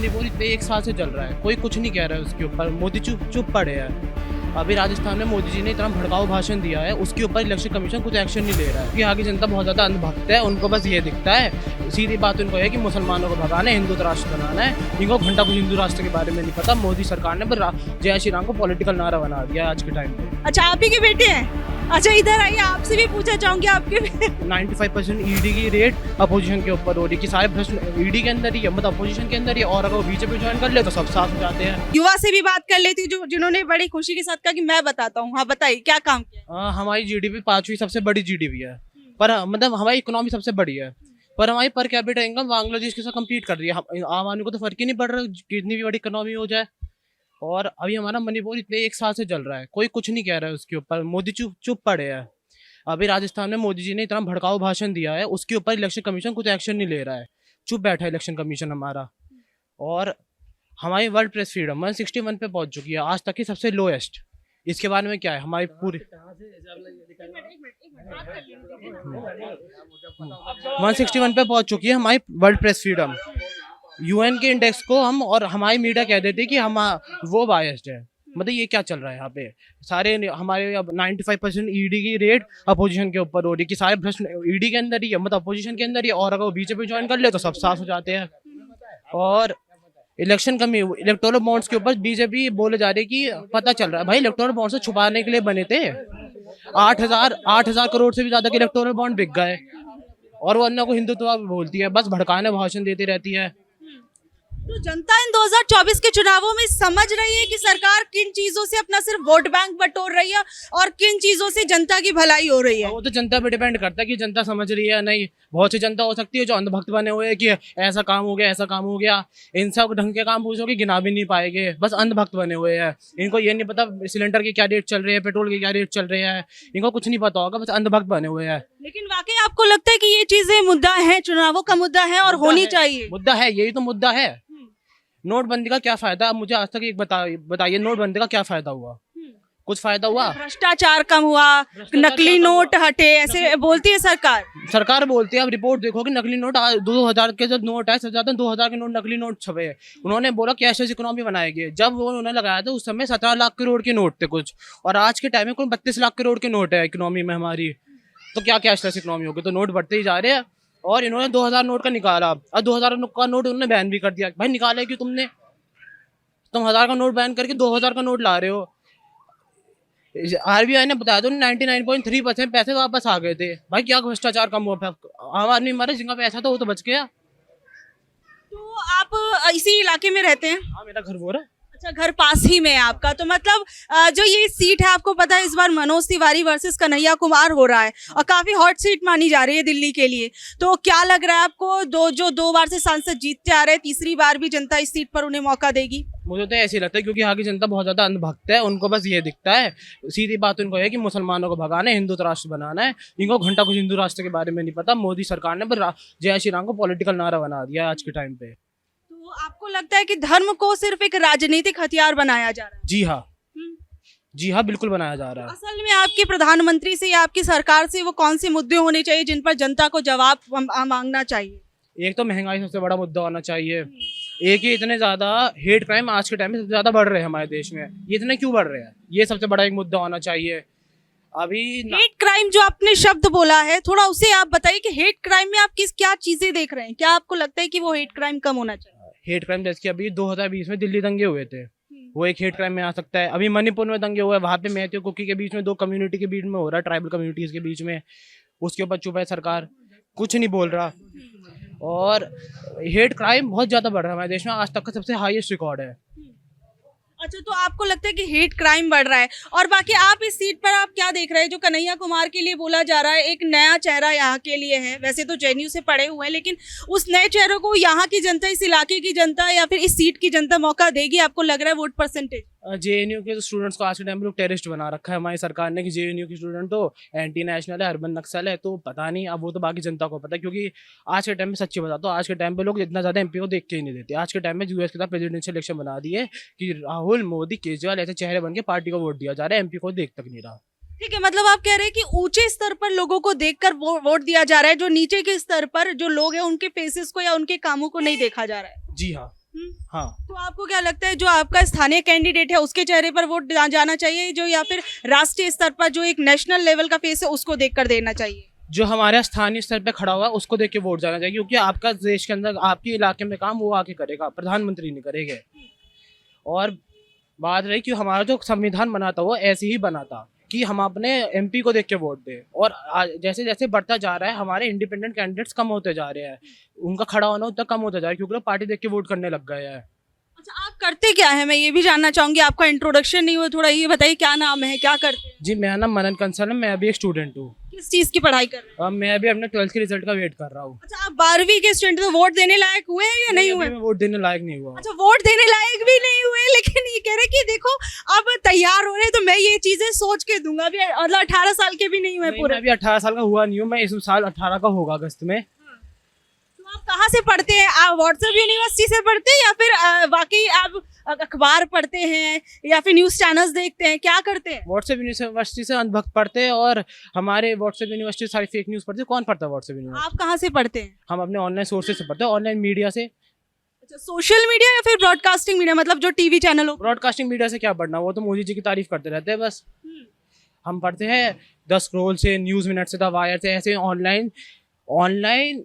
मणिपुर इतने 1 साल से चल रहा है, कोई कुछ नहीं कह रहा है उसके ऊपर। मोदी चुप चुप पड़े हैं। अभी राजस्थान में मोदी जी ने इतना भड़काऊ भाषण दिया है, उसके ऊपर इलेक्शन कमीशन कुछ एक्शन नहीं ले रहा है क्योंकि यहाँ की जनता बहुत ज़्यादा अंधभक्त है। उनको बस ये दिखता है, सीधी बात उनको है कि मुसलमानों को भगाना है, हिंदू राष्ट्र बनाना है। इनको घंटा कुछ हिंदू राष्ट्र के बारे में नहीं पता। मोदी सरकार ने बस जय श्री राम को पॉलिटिकल नारा बना दिया आज के टाइम पे। अच्छा, आप ही के बेटे हैं? अच्छा, इधर आइए, आपसे भी पूछा चाहूंगी आपके 95% ईडी की रेट अपोजिशन के ऊपर हो रही है कि सारे प्रश्न ईडी के अंदर ही है, मतलब अपोजिशन के अंदर ही है। और अगर वो बीजेपी ज्वाइन कर ले तो सब साथ हो जाते हैं। युवा से भी बात कर लेती हूँ जो जिन्होंने बड़ी खुशी के साथ कहा कि मैं बताता हूँ। हाँ, बताइए क्या काम किया? हमारी जीडीपी 5वीं सबसे बड़ी जीडीपी है, पर मतलब हमारी इकोनॉमी सबसे बड़ी है, पर हमारी पर कैपिटा इनकम बांग्लादेश के साथ कम्पीट कर रही है। आम आदमी को तो फर्क ही नहीं पड़ रहा कितनी भी बड़ी इकोनॉमी हो जाए। और अभी हमारा मणिपुर इतने 1 साल से चल रहा है, कोई कुछ नहीं कह रहा है उसके ऊपर। मोदी चुप चुप पड़े हैं। अभी राजस्थान में मोदी जी ने इतना भड़काऊ भाषण दिया है, उसके ऊपर इलेक्शन कमीशन कुछ एक्शन नहीं ले रहा है, चुप बैठा है इलेक्शन कमीशन हमारा। और हमारी वर्ल्ड प्रेस फ्रीडम 161 पे पहुंच चुकी है, आज तक की सबसे लोएस्ट। इसके बारे में क्या है हमारी पूरी 161 पे पहुंच चुकी है हमारी वर्ल्ड प्रेस फ्रीडम। यूएन के इंडेक्स को हम और हमारी मीडिया कह देती है कि हम वो बायस्ड है। मतलब ये क्या चल रहा है यहाँ पे? सारे हमारे अब 95% ईडी की रेट अपोजिशन के ऊपर हो रही है कि सारे प्रश्न ईडी के अंदर ही है, मतलब अपोजिशन के अंदर ही है। और अगर वो बीजेपी ज्वाइन कर ले तो सब साथ हो जाते हैं। और इलेक्टोरल बॉन्ड्स के ऊपर बीजेपी बोले जा रही है कि पता चल रहा है भाई इलेक्टोरल बॉन्ड्स से छुपाने के लिए बने थे। 8,000 करोड़ से भी ज्यादा के इलेक्टोरल बॉन्ड बिक गए। और वो अन्ना को हिंदुत्व बोलती है, बस भड़काने भाषण देती रहती है। तो जनता इन 2024 के चुनावों में समझ रही है कि सरकार किन चीजों से अपना सिर्फ वोट बैंक बटोर रही है और किन चीजों से जनता की भलाई हो रही है। वो तो जनता पे डिपेंड करता है कि जनता समझ रही है या नहीं। बहुत सी जनता हो सकती है जो अंधभक्त बने हुए हैं कि ऐसा काम हो गया, ऐसा काम हो गया। इन सब ढंग के काम पूछोगे गिना भी नहीं पाएंगे, बस अंधभक्त बने हुए हैं। इनको ये नहीं पता सिलेंडर की क्या रेट चल रही है, पेट्रोल की क्या रेट चल रही है, इनको कुछ नहीं पता होगा, बस अंधभक्त बने हुए हैं। लेकिन वाकई आपको लगता है कि ये चीजें मुद्दा है, चुनावों का मुद्दा है और होनी चाहिए? मुद्दा है, यही तो मुद्दा है। नोटबंदी का क्या फायदा? अब मुझे आज तक एक बताइए, नोटबंदी का क्या फायदा हुआ? कुछ फायदा हुआ? भ्रष्टाचार कम हुआ, नकली नोट हटे, ऐसे बोलती है सरकार बोलती है। अब रिपोर्ट देखो कि नकली नोट 2000 के जो नोट है, सबसे ज्यादा 2000 के नोट नकली नोट छपे हैं। उन्होंने बोला कैशलेस इकोनॉमी बनाएगी। जब वो उन्होंने लगाया था उस समय 17 लाख करोड़ के नोट थे कुछ, और आज के टाइम में कोई 32 लाख करोड़ के नोट है इकोनॉमी में हमारी। तो क्या कैशलेस इकोनॉमी होगी? तो नोट बढ़ते ही जा रहे हैं। और इन्होंने 2000 नोट का निकाला, अब 2000 का नोट उन्होंने बैन भी कर दिया। भाई निकाले क्यों तुमने? तुम 1000 का नोट बैन करके 2000 का नोट ला रहे हो। आरबीआई ने बताया तो 99.3% पैसे वापस आ गए थे। भाई क्या भ्रष्टाचार कम हुआ? आम आदमी मरे, जिनका पैसा था वो तो बच गया। तो आप इसी इलाके में रहते हैं? हाँ, मेरा घर वो है। अच्छा, घर पास ही में है आपका। तो मतलब जो ये सीट है, आपको पता है इस बार मनोज तिवारी वर्सेस कन्हैया कुमार हो रहा है और काफी हॉट सीट मानी जा रही है दिल्ली के लिए। तो क्या लग रहा है आपको, दो बार से सांसद जीतते आ रहे हैं, तीसरी बार भी जनता इस सीट पर उन्हें मौका देगी? मुझे तो ऐसे ही लगता है क्योंकि यहाँ की जनता बहुत ज्यादा अंधभक्त है। उनको बस ये दिखता है, सीधी बात उनको है कि मुसलमानों को भगाना है, हिंदू राष्ट्र बनाना है। इनको घंटा कुछ हिंदू राष्ट्र के बारे में नहीं पता। मोदी सरकार ने बस जय श्री राम को पॉलिटिकल नारा बना दिया आज के टाइम पे। तो आपको लगता है कि धर्म को सिर्फ एक राजनीतिक हथियार बनाया जा रहा है? जी हाँ, जी हाँ, बिल्कुल बनाया जा रहा है। असल में आपके प्रधानमंत्री से या आपकी सरकार से वो कौन से मुद्दे होने चाहिए जिन पर जनता को जवाब मांगना चाहिए? एक तो महंगाई सबसे बड़ा मुद्दा होना चाहिए। एक ही इतने ज्यादा हेट क्राइम आज के टाइम में सबसे ज्यादा बढ़ रहे हैं हमारे देश में, ये इतने क्यों बढ़ रहे हैं? ये सबसे बड़ा एक मुद्दा होना चाहिए। अभी हेट क्राइम जो आपने शब्द बोला है, थोड़ा उसे आप बताइए कि हेट क्राइम में आप क्या चीजें देख रहे हैं? क्या आपको लगता है कि वो हेट क्राइम कम होना चाहिए? हेट क्राइम जैसे कि अभी 2020 में दिल्ली दंगे हुए थे, वो एक हेट क्राइम में आ सकता है। अभी मणिपुर में दंगे हुए, वहाँ पे मैथ्यू कुकी के बीच में, 2 कम्युनिटी के बीच में हो रहा है, ट्राइबल कम्युनिटीज के बीच में। उसके ऊपर चुप है सरकार, कुछ नहीं बोल रहा। और हेट क्राइम बहुत ज्यादा बढ़ रहा है हमारे देश में, आज तक का सबसे हाईएस्ट रिकॉर्ड है। अच्छा, तो आपको लगता है कि हेट क्राइम बढ़ रहा है। और बाकी आप इस सीट पर आप क्या देख रहे हैं? जो कन्हैया कुमार के लिए बोला जा रहा है, एक नया चेहरा यहाँ के लिए है। वैसे तो जेएनयू से पढ़े हुए हैं, लेकिन उस नए चेहरे को यहाँ की जनता, इस इलाके की जनता या फिर इस सीट की जनता मौका देगी? आपको लग रहा है वोट परसेंटेज? जेएनयू के स्टूडेंट्स को आज के टाइम में लोग टेररिस्ट बना रखा है हमारी सरकार ने कि जेएनयू के स्टूडेंट तो एंटी नेशनल है, अर्बन नक्सल है। तो पता नहीं, अब वो तो बाकी जनता को पता है। क्योंकि आज के टाइम में सच्ची बता, तो आज के टाइम पे लोग इतना ज्यादा एमपी को देख के ही नहीं देते। आज के टाइम में यूएस के साथ प्रेसिडेंशियल इलेक्शन बना दिए कि राहुल, मोदी, केजरीवाल ऐसे चेहरे बन के पार्टी को वोट दिया जा रहा है, एमपी को देख तक नहीं रहा। ठीक है, मतलब आप कह रहे हैं कि ऊंचे स्तर पर लोगों को देखकर वोट दिया जा रहा है, जो नीचे के स्तर पर जो लोग हैं उनके फेसेस को या उनके कामों को नहीं देखा जा रहा है। जी हाँ, हाँ। तो आपको क्या लगता है जो आपका स्थानीय कैंडिडेट है उसके चेहरे पर वोट जाना चाहिए जो, या फिर राष्ट्रीय स्तर पर जो एक नेशनल लेवल का फेस है उसको देखकर देना चाहिए? जो हमारे स्थानीय स्तर पे खड़ा हुआ है उसको देख के वोट जाना चाहिए, क्योंकि आपका देश के अंदर आपके इलाके में काम वो आके करेगा, प्रधानमंत्री नहीं करेंगे। और बात रही कि हमारा जो संविधान बना था वो ऐसे ही बना था कि हम अपने एमपी को देख के वोट दें, और जैसे जैसे बढ़ता जा रहा है हमारे इंडिपेंडेंट कैंडिडेट्स कम होते जा रहे हैं, उनका खड़ा होना उतना कम होता जा रहा है, क्योंकि लोग पार्टी देख के वोट करने लग गए हैं। अच्छा, आप करते क्या है, मैं ये भी जानना चाहूंगी, आपका इंट्रोडक्शन नहीं हुआ, थोड़ा ये बताइए क्या नाम है, क्या करते हैं? जी, मेरा नाम मनन कंसल है, मैं अभी एक स्टूडेंट हूँ। किस चीज की पढ़ाई कर रहे हैं? मैं अभी अपने 12th के रिजल्ट का वेट कर रहा हूँ। अच्छा, आप 12वीं के स्टूडेंट, तो वोट देने लायक हुए हैं या नहीं हुए? मैं वोट देने लायक नहीं हुआ। अच्छा, वोट देने लायक भी नहीं हुए, लेकिन ये कह रहे कि देखो अब तैयार हो रहे हैं तो मैं ये चीजें सोच के दूंगा। अभी मतलब 18 साल के भी नहीं हुए पूरे। मैं अभी 18 साल का हुआ नहीं हूँ, मैं इस साल 18 का होगा अगस्त में। तो आप कहाँ से पढ़ते हैं? आप व्हाट्सएप यूनिवर्सिटी से पढ़ते हैं या फिर वाकई आप अखबार पढ़ते हैं या फिर न्यूज चैनल्स देखते हैं, क्या करते हैं? व्हाट्सएप यूनिवर्सिटी से अंधभक्त पढ़ते हैं, और हमारे व्हाट्सएप यूनिवर्सिटी सारी फेक न्यूज़ पढ़ते हैं। कौन पढ़ता है व्हाट्सएप यूनिवर्सिटी? आप कहाँ से पढ़ते हैं? हम अपने ऑनलाइन सोर्सेज से पढ़ते हैं, ऑनलाइन मीडिया से। अच्छा, सोशल मीडिया या फिर ब्रॉडकास्टिंग मीडिया, मतलब जो टीवी चैनल हो? ब्रॉडकास्टिंग मीडिया से क्या पढ़ना, वो तो मोदी जी की तारीफ करते रहते हैं बस। हम पढ़ते हैं द स्क्रोल से, न्यूज़ मिनट से, द वायर से, ऐसे online online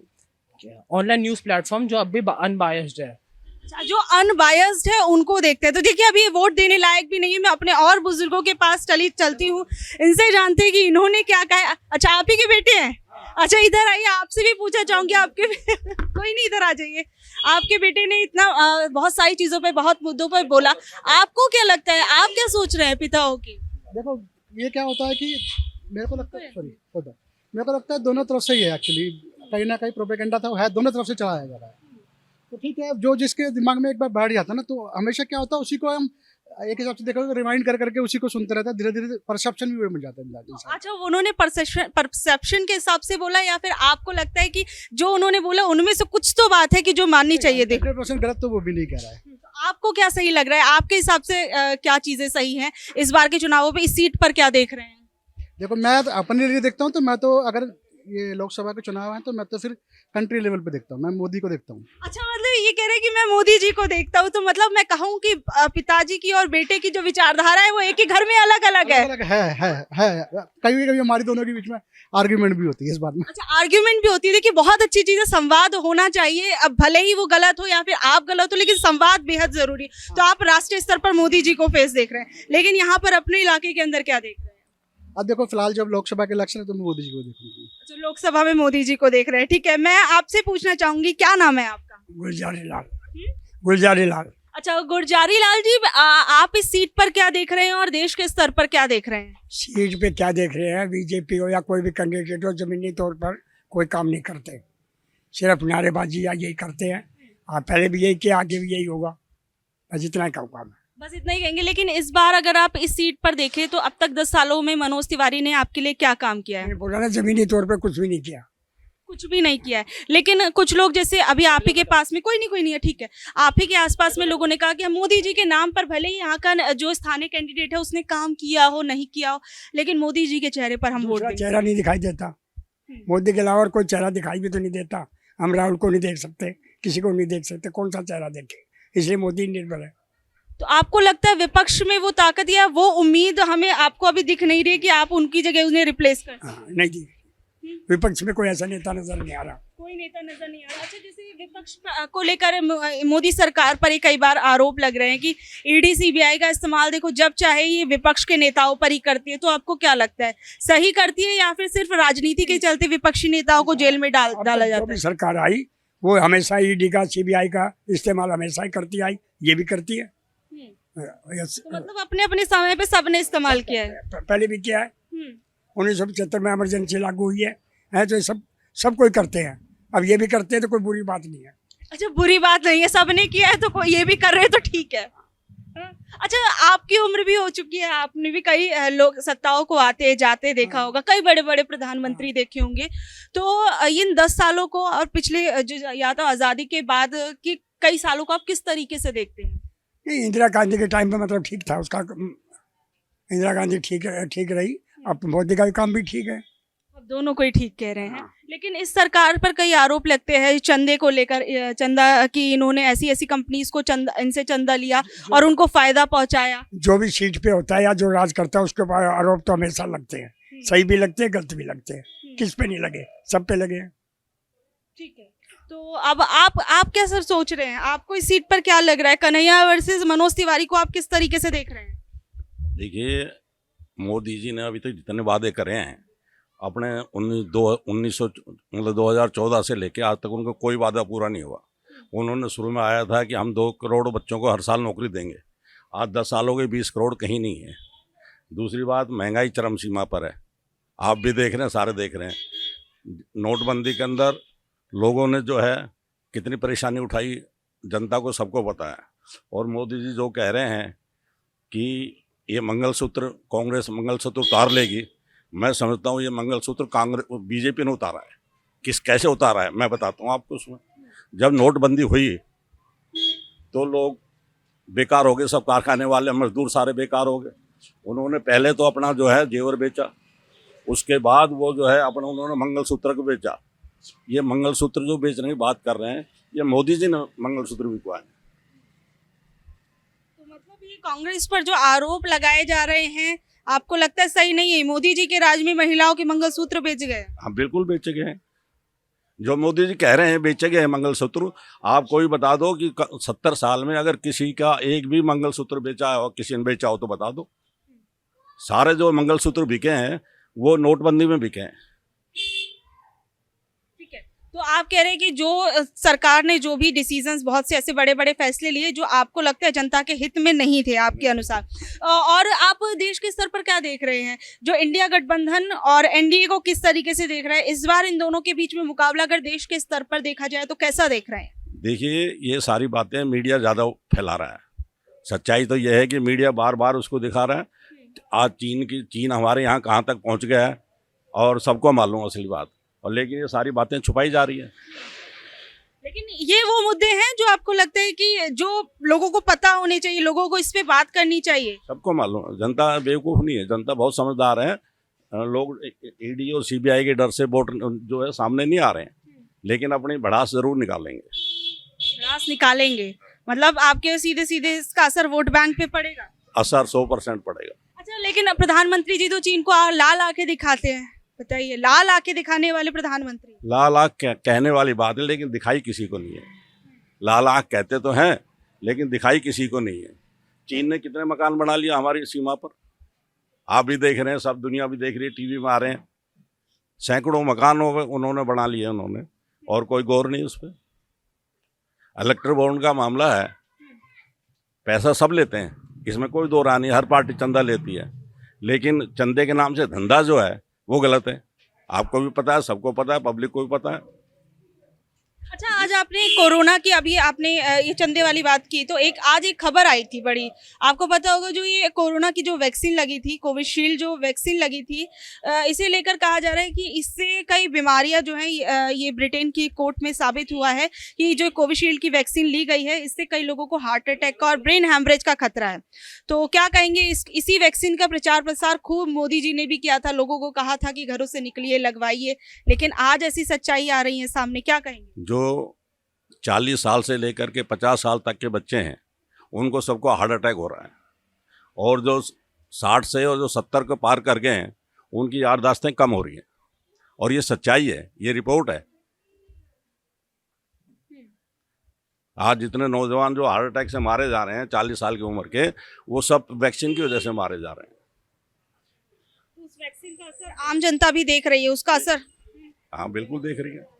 online news platform जो अभी अनबायस्ड है। अच्छा, जो अनबायस्ड है उनको देखते हैं। तो देखिए, अभी ये वोट देने लायक भी नहीं है, मैं अपने और बुजुर्गों के पास चलती हूँ, इनसे जानते हैं कि इन्होंने क्या कहा है। अच्छा, आप ही के बेटे हैं? अच्छा, इधर आइए, आपसे भी पूछा चाहूंगी आपके कोई नहीं, इधर आ जाइए। आपके बेटे ने इतना बहुत सारी चीजों पे, बहुत मुद्दों पर बोला, आपको क्या लगता है, आप क्या सोच रहे हैं पिता हो के? देखो, ये क्या होता है कि मेरे को लगता है दोनों तरफ से ही है एक्चुअली। कहीं ना कहीं प्रोपेगेंडा था, वो है दोनों तरफ से चलाया जा रहा है। तो ठीक है, जो जिसके दिमाग में एक बार बैठ जाता है ना, तो हमेशा क्या होता है उसी को हम एक हिसाब से देखो रिमाइंड कर करके उसी को सुनते रहता है, धीरे धीरे परसेप्शन भी मिल जाता है। अच्छा, उन्होंने परसेप्शन के हिसाब से बोला या फिर आपको लगता है कि जो उन्होंने बोला उनमें से कुछ तो बात है कि जो माननी चाहिए? देखो, 100% गलत तो वो भी नहीं कह रहा है। तो आपको क्या सही लग रहा है, आपके हिसाब से क्या चीजें सही हैं इस बार के चुनावों पे, इस सीट पर क्या देख रहे हैं? देखो, मैं तो अपने लिए देखता हूँ, तो मैं तो अगर ये लोकसभा के चुनाव हैं तो मैं तो फिर कंट्री लेवल पे देखता हूँ, मैं मोदी को देखता हूँ। अच्छा, मतलब ये कह रहे हैं कि मैं मोदी जी को देखता हूँ, तो मतलब मैं कहूँ कि पिताजी की और बेटे की जो विचारधारा है वो एक ही घर में अलग अलग है। कभी कभी हमारी दोनों के बीच में आर्ग्यूमेंट भी होती है इस बात में। अच्छा, आर्ग्यूमेंट भी होती है। देखिए, बहुत अच्छी चीज है, संवाद होना चाहिए। अब भले ही वो गलत हो या फिर आप गलत हो, लेकिन संवाद बेहद जरूरी है। तो आप राष्ट्रीय स्तर पर मोदी जी को फेस देख रहे हैं, लेकिन यहाँ पर अपने इलाके के अंदर क्या देख रहे हैं? अब देखो, फिलहाल जब लोकसभा के इलेक्शन है तो मैं मोदी जी को देखूंगी। अच्छा, लोकसभा में मोदी जी को देख रहे हैं, ठीक है। मैं आपसे पूछना चाहूंगी, क्या नाम है आपका? गुलजारी लाल। गुलजारी लाल। अच्छा, गुलजारी लाल जी, आप इस सीट पर क्या देख रहे हैं और देश के स्तर पर क्या देख रहे हैं? सीट पे क्या देख रहे हैं, बीजेपी हो या कोई भी कैंडिडेट हो, जमीनी तौर पर कोई काम नहीं करते, सिर्फ नारेबाजी या यही करते हैं। पहले भी यही किया, आगे भी यही होगा, बस इतना कहूँगा मैं। बस इतना ही कहेंगे। लेकिन इस बार अगर आप इस सीट पर देखें तो अब तक 10 सालों में मनोज तिवारी ने आपके लिए क्या काम किया है? मैंने बोला ना, जमीनी तौर पे कुछ भी नहीं किया। कुछ भी नहीं किया है, लेकिन कुछ लोग जैसे अभी आप ही के पास में, कोई नहीं है, ठीक है, आप ही के आसपास में लोगों ने कहा कि हम मोदी जी के नाम पर, भले ही यहाँ का जो स्थानीय कैंडिडेट है उसने काम किया हो नहीं किया हो, लेकिन मोदी जी के चेहरे पर हम वोट देंगे। चेहरा नहीं दिखाई देता, मोदी के अलावा और कोई चेहरा दिखाई भी तो नहीं देता। हम राहुल को नहीं देख सकते, किसी को नहीं देख सकते, कौन सा चेहरा देखे, इसलिए मोदी निर्बल है। तो आपको लगता है विपक्ष में वो ताकत या वो उम्मीद हमें, आपको अभी दिख नहीं रही कि आप उनकी जगह उन्हें रिप्लेस कर? नहीं जी, विपक्ष में कोई ऐसा नेता नजर नहीं आ रहा। कोई नेता नजर नहीं आ रहा। अच्छा, जैसे विपक्ष को लेकर मोदी सरकार पर कई बार आरोप लग रहे हैं कि ईडी सीबीआई का इस्तेमाल देखो जब चाहे ये विपक्ष के नेताओं पर ही करती है, तो आपको क्या लगता है, सही करती है या फिर सिर्फ राजनीति के चलते विपक्षी नेताओं को जेल में डाला जाता है? सरकार आई वो हमेशा ईडी का, सीबीआई का इस्तेमाल हमेशा ही करती आई, ये भी करती है। तो मतलब अपने अपने समय पे सबने इस्तेमाल किया है। पहले भी किया है। 1975 में इमरजेंसी लागू हुई है तो सब कोई करते हैं, अब ये भी करते हैं, तो कोई बुरी बात नहीं है। अच्छा, बुरी बात नहीं है, सबने किया है तो कोई ये भी कर रहे हैं तो ठीक है। अच्छा, आपकी उम्र भी हो चुकी है, आपने भी कई लोग सत्ताओं को आते जाते देखा होगा, कई बड़े बड़े प्रधानमंत्री देखे होंगे। तो इन 10 सालों को और पिछले या तो आज़ादी के बाद की कई सालों को आप किस तरीके से देखते हैं? इंदिरा गांधी के टाइम पे मतलब ठीक था उसका, इंदिरा गांधी ठीक रही। अब मोदी का भी काम भी ठीक है। अब दोनों को ही ठीक कह रहे हैं, लेकिन इस सरकार पर कई आरोप लगते हैं चंदे को लेकर, चंदा की इन्होंने ऐसी ऐसी कंपनीज को चंदा, इनसे चंदा लिया और उनको फायदा पहुंचाया। जो भी सीट पे होता है या जो राज करता है उसके ऊपर आरोप तो हमेशा लगते हैं, सही भी लगते हैं गलत भी लगते हैं। किस पे नहीं लगे, सब पे लगे हैं। ठीक है, तो अब आप क्या सर सोच रहे हैं, आपको इस सीट पर क्या लग रहा है, कन्हैया वर्सेस मनोज तिवारी को आप किस तरीके से देख रहे हैं? देखिए, मोदी जी ने अभी तक जितने वादे करे हैं अपने 2014 से लेके आज तक उनका कोई वादा पूरा नहीं हुआ। उन्होंने शुरू में आया था कि हम 2 करोड़ बच्चों को हर साल नौकरी देंगे, आज 10 साल हो गए 20 करोड़ कहीं नहीं है। दूसरी बात, महंगाई चरम सीमा पर है, आप भी देख रहे हैं, सारे देख रहे हैं। नोटबंदी के अंदर लोगों ने जो है कितनी परेशानी उठाई, जनता को सबको पता है। और मोदी जी जो कह रहे हैं कि ये मंगलसूत्र, कांग्रेस मंगलसूत्र उतार लेगी, मैं समझता हूँ ये मंगलसूत्र कांग्रेस बीजेपी ने उतारा है। कैसे उतारा है मैं बताता हूँ आपको। उसमें जब नोटबंदी हुई तो लोग बेकार हो गए, सब कारखाने वाले मजदूर सारे बेकार हो गए। उन्होंने पहले तो अपना जो है जेवर बेचा, उसके बाद वो जो है अपना उन्होंने मंगलसूत्र को बेचा। ये मंगलसूत्र जो बेचने की बात कर रहे हैं, ये मोदी जी ने मंगलसूत्र बिकवाए। तो मतलब ये कांग्रेस पर जो आरोप लगाए जा रहे हैं, आपको लगता है सही नहीं है? मोदी जी के राज में महिलाओं के मंगलसूत्र बेच गए? हाँ, बिल्कुल बेचे गए हैं। जो मोदी जी कह रहे हैं बेचे गए हैं मंगलसूत्र, आप कोई बता दो कि 70 साल में अगर किसी का एक भी मंगलसूत्र बेचा है और किसी ने बेचा हो तो बता दो। सारे जो मंगलसूत्र बिके हैं वो नोटबंदी में बिके हैं। ठीक है, तो आप कह रहे हैं कि जो सरकार ने जो भी डिसीजंस, बहुत से ऐसे बड़े बड़े फैसले लिए जो आपको लगता है जनता के हित में नहीं थे आपके अनुसार, और आप देश के स्तर पर क्या देख रहे हैं, जो इंडिया गठबंधन और एनडीए को किस तरीके से देख रहे हैं? इस बार इन दोनों के बीच में मुकाबला अगर देश के स्तर पर देखा जाए तो कैसा देख रहे हैं? देखिए, ये सारी बातें मीडिया ज़्यादा फैला रहा है। सच्चाई तो यह है कि मीडिया बार बार उसको दिखा रहा है। आज चीन हमारे यहाँ कहाँ तक पहुँच गया है और सबको मालूम है असली बात, और लेकिन ये सारी बातें छुपाई जा रही है। लेकिन ये वो मुद्दे हैं जो आपको लगता है कि जो लोगों को पता होने चाहिए, लोगों को इस पे बात करनी चाहिए? सबको मालूम है, जनता बेवकूफ़ नहीं है, जनता बहुत समझदार है। लोग ईडी और सीबीआई के डर से वोट जो है सामने नहीं आ रहे हैं, लेकिन अपनी भड़ास जरूर निकालेंगे। भड़ास निकालेंगे मतलब आपके सीधे सीधे इसका असर वोट बैंक पे पड़ेगा? असर 100% पड़ेगा। अच्छा, लेकिन प्रधानमंत्री जी तो चीन को लाल आंखें दिखाते हैं, बताइए, लाल आंखें दिखाने वाले प्रधानमंत्री। लाल आँख कहने वाली बात है, लेकिन दिखाई किसी को नहीं है। लाल आँख कहते तो हैं लेकिन दिखाई किसी को नहीं है। चीन ने कितने मकान बना लिया हमारी सीमा पर, आप भी देख रहे हैं, सब दुनिया भी देख रही है, टीवी में आ रहे हैं। सैकड़ों मकान उन्होंने बना लिए उन्होंने, और कोई गौर नहीं उस पर। इलेक्ट्रल बॉन्ड का मामला है, पैसा सब लेते हैं, इसमें कोई दो राय नहीं, हर पार्टी चंदा लेती है, लेकिन चंदे के नाम से धंधा जो है वो गलत है। आपको भी पता है, सबको पता है, पब्लिक को भी पता है। अच्छा, आज आपने कोरोना की, अभी आपने ये चंदे वाली बात की, तो आज एक खबर आई थी बड़ी, आपको पता होगा, जो ये कोरोना की जो वैक्सीन लगी थी, कोविशील्ड जो वैक्सीन लगी थी, इसे लेकर कहा जा रहा है कि इससे कई बीमारियां जो हैं, ये ब्रिटेन की कोर्ट में साबित हुआ है कि जो कोविशील्ड की वैक्सीन ली गई है, इससे कई लोगों को हार्ट अटैक का और ब्रेन हैमरेज का खतरा है। तो क्या कहेंगे, इसी वैक्सीन का प्रचार प्रसार खूब मोदी जी ने भी किया था, लोगों को कहा था कि घरों से निकलिए, लगवाइए, लेकिन आज ऐसी सच्चाई आ रही है सामने, क्या कहेंगे? जो 40 साल से लेकर के 50 साल तक के बच्चे हैं, उनको सबको हार्ट अटैक हो रहा है, और जो 60 से और जो 70 को पार कर गए हैं, उनकी याददाश्तें कम हो रही हैं, और ये सच्चाई है, ये रिपोर्ट है। आज जितने नौजवान जो हार्ट अटैक से मारे जा रहे हैं 40 साल की उम्र के, वो सब वैक्सीन की वजह से मारे जा रहे हैं। उस वैक्सीन का असर आम जनता भी देख रही है, उसका असर? हाँ, बिल्कुल देख रही है।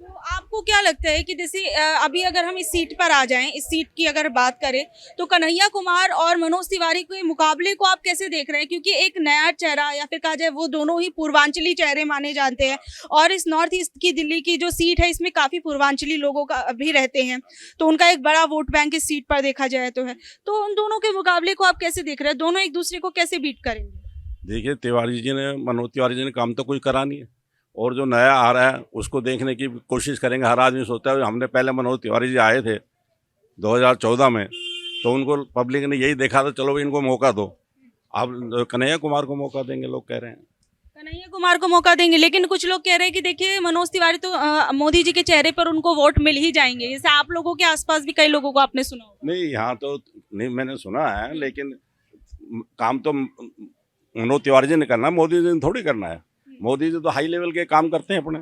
तो आपको क्या लगता है कि जैसे अभी अगर हम इस सीट पर आ जाएं, इस सीट की अगर बात करें, तो कन्हैया कुमार और मनोज तिवारी के मुकाबले को आप कैसे देख रहे हैं? क्योंकि एक नया चेहरा, या फिर कहा जाए वो दोनों ही पूर्वांचली चेहरे माने जाते हैं, और इस नॉर्थ ईस्ट की दिल्ली की जो सीट है, इसमें काफ़ी पूर्वांचली लोगों का भी रहते हैं, तो उनका एक बड़ा वोट बैंक इस सीट पर देखा जाए तो है। तो उन दोनों के मुकाबले को आप कैसे देख रहे हैं? दोनों एक दूसरे को कैसे बीट करेंगे? देखिए, मनोज तिवारी जी ने काम तो कोई करा नहीं है, और जो नया आ रहा है उसको देखने की कोशिश करेंगे। हर आदमी सोचता है, हमने पहले मनोज तिवारी जी आए थे 2014 में, तो उनको पब्लिक ने यही देखा था, चलो इनको मौका दो। अब कन्हैया कुमार को मौका देंगे लोग कह रहे हैं। कन्हैया कुमार को मौका देंगे, लेकिन कुछ लोग कह रहे हैं कि देखिए मनोज तिवारी तो मोदी जी के चेहरे पर उनको वोट मिल ही जाएंगे। जैसे आप लोगों के आसपास भी कई लोगों को आपने सुना होगा। नहीं, यहाँ तो नहीं, मैंने सुना है, लेकिन काम तो मनोज तिवारी जी ने करना है, मोदी जी ने थोड़ी करना है। मोदी जी तो हाई लेवल के काम करते हैं अपने।